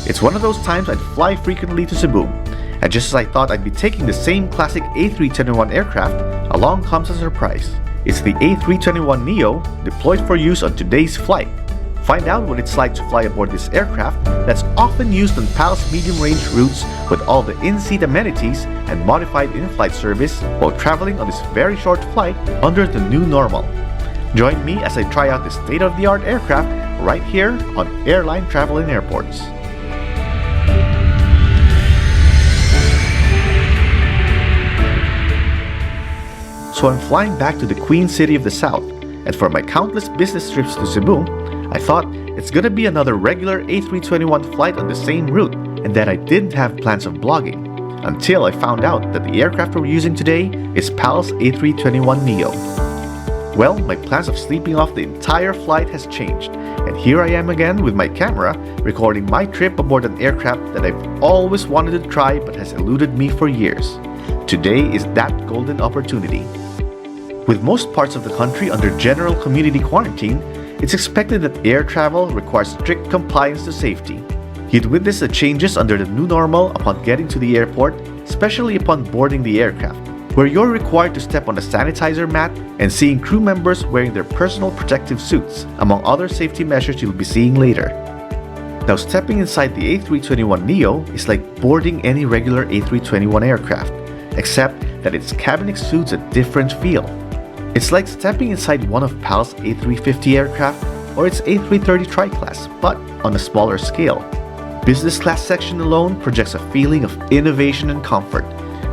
It's one of those times I'd fly frequently to Cebu, and just as I thought I'd be taking the same classic A321 aircraft, along comes a surprise. It's the A321neo deployed for use on today's flight. Find out what it's like to fly aboard this aircraft that's often used on PAL's medium-range routes with all the in-seat amenities and modified in-flight service while traveling on this very short flight under the new normal. Join me as I try out this state-of-the-art aircraft right here on Airline Travel in Airports. So I'm flying back to the Queen City of the South, and for my countless business trips to Cebu, I thought it's gonna be another regular A321 flight on the same route and that I didn't have plans of blogging, until I found out that the aircraft we're using today is PAL's A321neo. Well, my plans of sleeping off the entire flight has changed, and here I am again with my camera recording my trip aboard an aircraft that I've always wanted to try but has eluded me for years. Today is that golden opportunity. With most parts of the country under general community quarantine, it's expected that air travel requires strict compliance to safety. You'd witness the changes under the new normal upon getting to the airport, especially upon boarding the aircraft, where you're required to step on a sanitizer mat and seeing crew members wearing their personal protective suits, among other safety measures you'll be seeing later. Now, stepping inside the A321neo is like boarding any regular A321 aircraft, except that its cabin exudes a different feel. It's like stepping inside one of PAL's A350 aircraft or its A330 tri-class, but on a smaller scale. Business class section alone projects a feeling of innovation and comfort,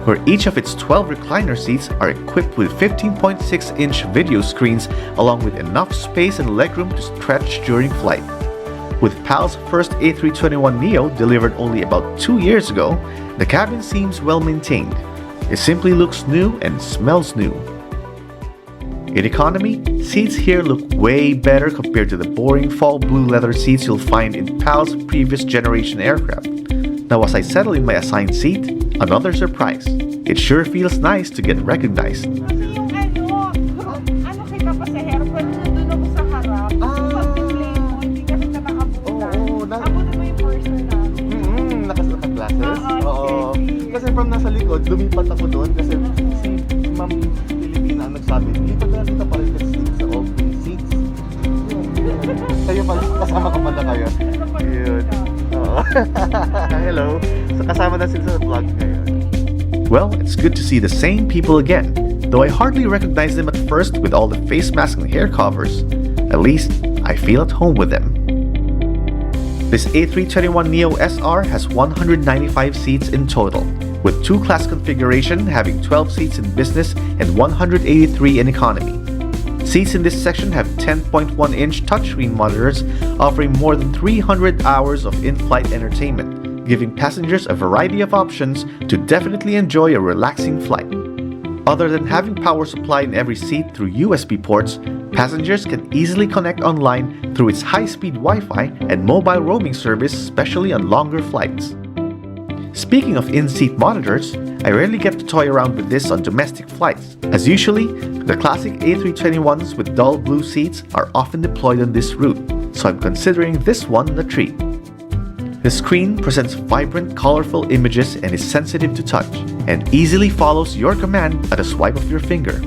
where each of its 12 recliner seats are equipped with 15.6-inch video screens along with enough space and legroom to stretch during flight. With PAL's first A321neo delivered only about 2 years ago, the cabin seems well maintained. It simply looks new and smells new. In economy, seats here look way better compared to the boring fall blue leather seats you'll find in PAL's previous generation aircraft. Now, as I settle in my assigned seat, another surprise. It sure feels nice to get recognized. Kasi from nasa likod, lumipat ako doon kasi si Ma'am Filipina ang nagsabi, lipat na dito para i-sleep sa all three seats. Kayo pala, kasama ko pala kayo. Yun. Hello. So kasama na sila sa vlog ngayon. Well, it's good to see the same people again, though I hardly recognize them at first with all the face masks and hair covers. At least, I feel at home with them. This A321neo SR has 195 seats in total, with 2-class configuration having 12 seats in business and 183 in economy. Seats in this section have 10.1-inch touchscreen monitors offering more than 300 hours of in-flight entertainment, giving passengers a variety of options to definitely enjoy a relaxing flight. Other than having power supply in every seat through USB ports, passengers can easily connect online through its high-speed Wi-Fi and mobile roaming service, especially on longer flights. Speaking of in-seat monitors, I rarely get to toy around with this on domestic flights, as usually, the classic A321s with dull blue seats are often deployed on this route, so I'm considering this one a treat. The screen presents vibrant, colorful images and is sensitive to touch, and easily follows your command at a swipe of your finger.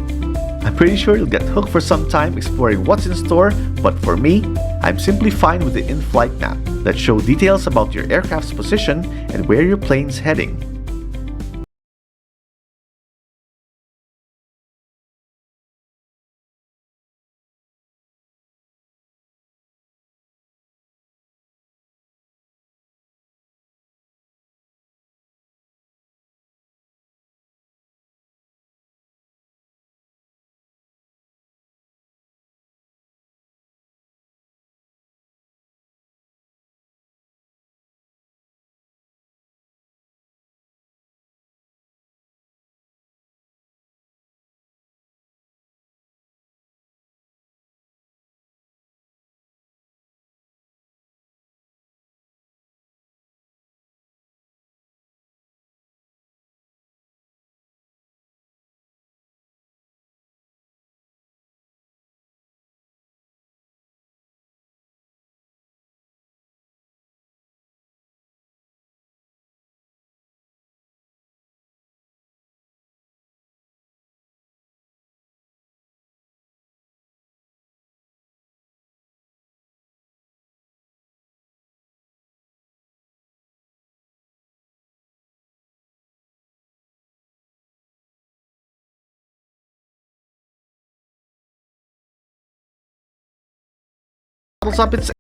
I'm pretty sure you'll get hooked for some time exploring what's in store, but for me, I'm simply fine with the in-flight map that show details about your aircraft's position and where your plane's heading. up its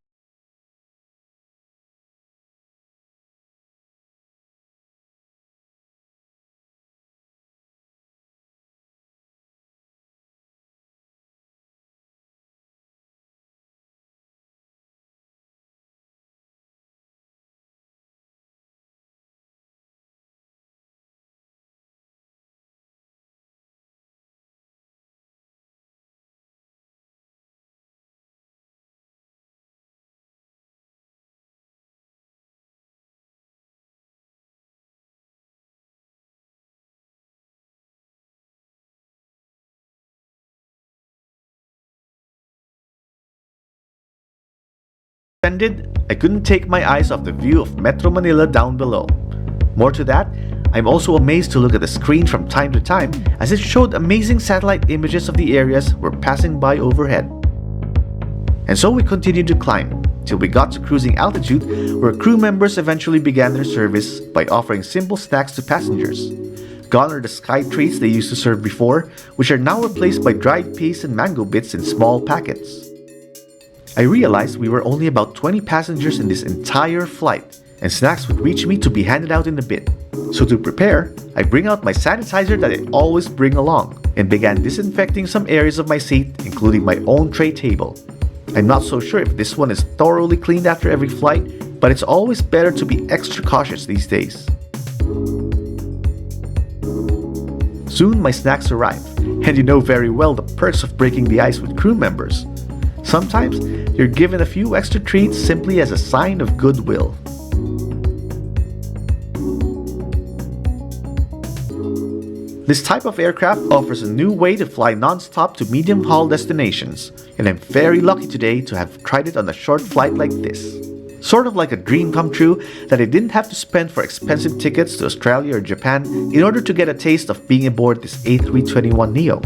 I couldn't take my eyes off the view of Metro Manila down below. More to that, I'm also amazed to look at the screen from time to time as it showed amazing satellite images of the areas we're passing by overhead. And so we continued to climb till we got to cruising altitude, where crew members eventually began their service by offering simple snacks to passengers. Gone are the sky treats they used to serve before, which are now replaced by dried peas and mango bits in small packets. I realized we were only about 20 passengers in this entire flight, and snacks would reach me to be handed out in a bit. So to prepare, I bring out my sanitizer that I always bring along, and began disinfecting some areas of my seat, including my own tray table. I'm not so sure if this one is thoroughly cleaned after every flight, but it's always better to be extra cautious these days. Soon my snacks arrive, and you know very well the perks of breaking the ice with crew members. Sometimes, you're given a few extra treats simply as a sign of goodwill. This type of aircraft offers a new way to fly non-stop to medium-haul destinations, and I'm very lucky today to have tried it on a short flight like this. Sort of like a dream come true that I didn't have to spend for expensive tickets to Australia or Japan in order to get a taste of being aboard this A321neo.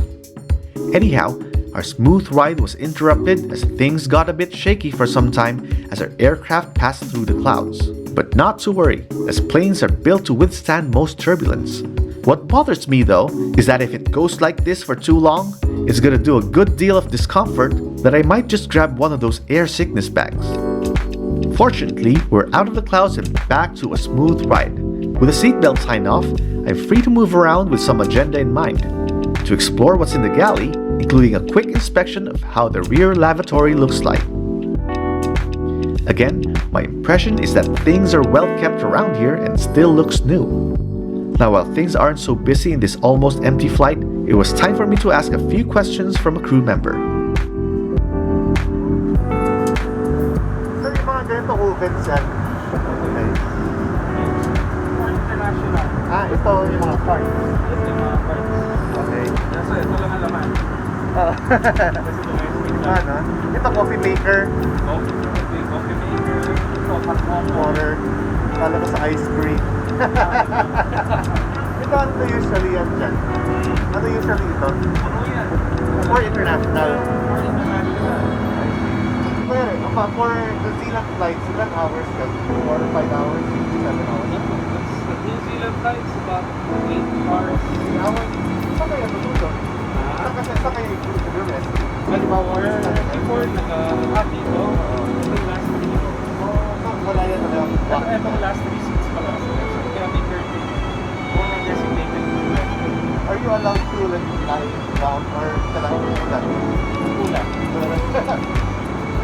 Anyhow, our smooth ride was interrupted as things got a bit shaky for some time as our aircraft passed through the clouds. But not to worry, as planes are built to withstand most turbulence. What bothers me though is that if it goes like this for too long, it's gonna do a good deal of discomfort that I might just grab one of those air sickness bags. Fortunately, we're out of the clouds and back to a smooth ride. With the seatbelt sign off, I'm free to move around with some agenda in mind. To explore what's in the galley, including a quick inspection of how the rear lavatory looks like. Again, my impression is that things are well kept around here and still looks new. Now while things aren't so busy in this almost empty flight, it was time for me to ask a few questions from a crew member. So yung mga ganito ovens yan. Okay. International. Ito yung mga parts. Ito yung mga parts. Okay. So ito lang ang laman. Kasi domestic lang. Ito coffee maker. Coffee maker. Ito hot Water. Kala ko sa ice cream. Ito ano to usually yan dyan? Ano usually ito? Ano yan? For international. For international. Pero, for the Zealand flights, ilan hours ka? 4 or 5 hours? 7 hours? The New Zealand flights about 8 hours. 8 hours? Saan kayo natutulog? Saan kayo i-rest? Halimbawa, before nag-hot dito, ito yung last 3 dito. Wala yan na lang. Itong last 3 seats pala. So, kaya may curtain. One are designated to rest. Are you allowed to lie down or kailangan mo ulan? Ulan.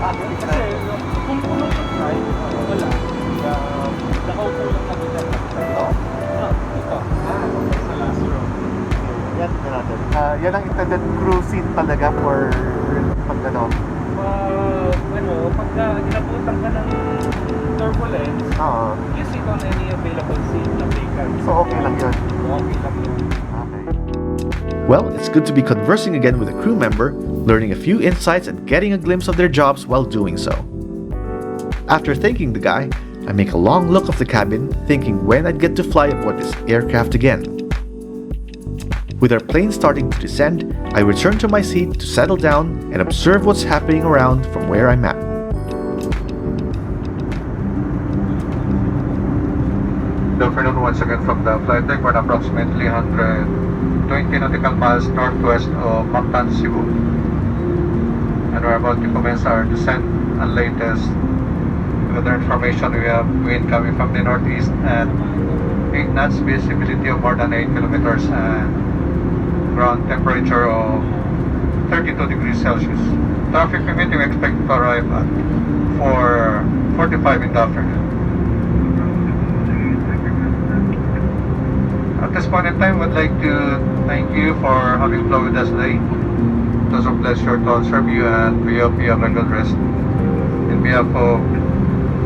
Kasi kung puno yung flight, wala. Nakaupo lang kami dyan. Ito. Sa last row. Yan na natin. Yan ang intended crew seat talaga for pag ano. Pagka inabutan ka ng turbulence, you sit on any available seat na vacant. So okay lang yun? Okay lang yun. Okay. Well, it's good to be conversing again with a crew member, learning a few insights and getting a glimpse of their jobs while doing so. After thanking the guy, I make a long look of the cabin, thinking when I'd get to fly aboard this aircraft again. With our plane starting to descend, I return to my seat to settle down and observe what's happening around from where I'm at. Good afternoon once again from the flight deck. We're approximately 120 nautical miles northwest of Mactan, Cebu. And we're about to commence our descent and latest weather information. We have wind coming from the northeast at 8 knots, visibility of more than 8 kilometers, and ground temperature of 32 degrees Celsius. Traffic permitting, we expect to arrive at 4:45 in the afternoon. At this point in time, we'd like to thank you for having flown with us today. It was a pleasure to serve you, and we hope you have a good rest. In behalf of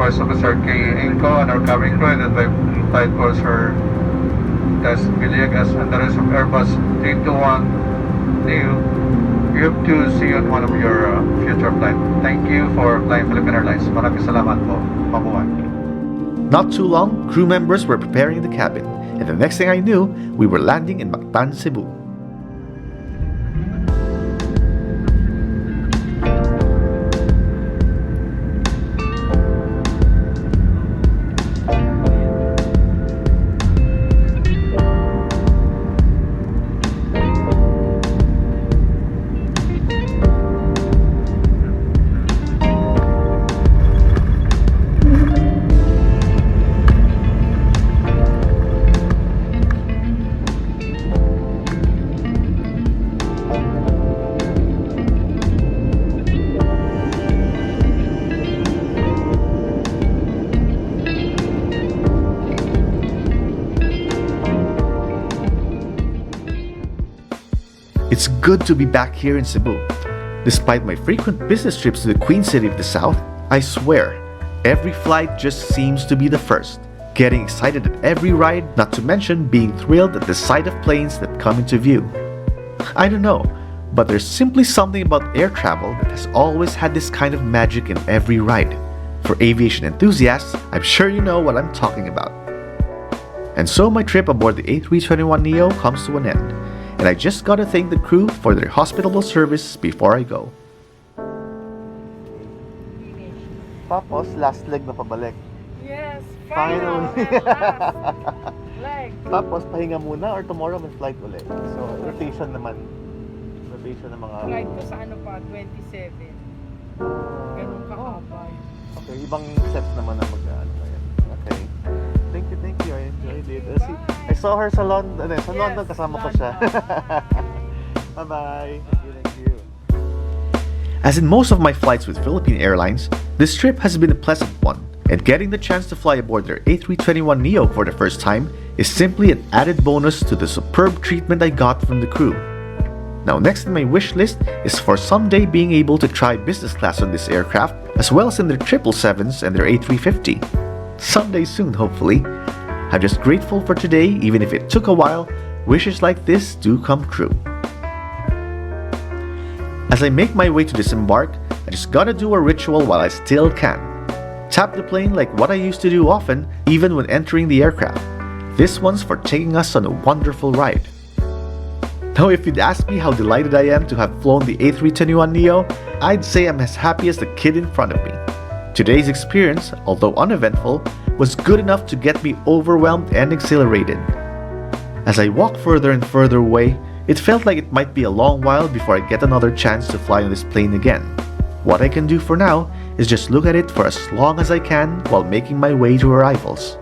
First Officer K. Inco and our cabin crew, and by Flight Officer Tess Villegas and the rest of Airbus 321 NEO, we hope to see you on one of your future flights. Thank you for flying Philippine Airlines. Maraming salamat po. Mabuhay. Not too long, crew members were preparing the cabin, and the next thing I knew, we were landing in Mactan, Cebu. It's good to be back here in Cebu. Despite my frequent business trips to the Queen City of the South, I swear, every flight just seems to be the first. Getting excited at every ride, not to mention being thrilled at the sight of planes that come into view. I don't know, but there's simply something about air travel that has always had this kind of magic in every ride. For aviation enthusiasts, I'm sure you know what I'm talking about. And so my trip aboard the A321neo comes to an end. And I just gotta thank the crew for their hospitable service before I go. Tapos, last leg na pabalik. Yes, Finally. last leg. Tapos, pahinga muna or tomorrow may flight ulit. So, rotation naman. Rotation ng mga... Flight ko sa ano pa, 27. Ganun kahaba. Okay, ibang set naman na mag-ano ngayon. Okay. Thank you. I enjoyed it. I saw her sa London. Sa Yes, London, kasama ko siya. Bye-bye. Thank you. As in most of my flights with Philippine Airlines, this trip has been a pleasant one, and getting the chance to fly aboard their A321neo for the first time is simply an added bonus to the superb treatment I got from the crew. Now, next on my wish list is for someday being able to try business class on this aircraft, as well as in their 777s and their A350. Someday soon, hopefully. I'm just grateful for today, even if it took a while. Wishes like this do come true. As I make my way to disembark, I just gotta do a ritual while I still can. Tap the plane like what I used to do often, even when entering the aircraft. This one's for taking us on a wonderful ride. Now, if you'd ask me how delighted I am to have flown the A321neo, I'd say I'm as happy as the kid in front of me. Today's experience, although uneventful, was good enough to get me overwhelmed and exhilarated. As I walk further and further away, it felt like it might be a long while before I get another chance to fly on this plane again. What I can do for now is just look at it for as long as I can while making my way to arrivals.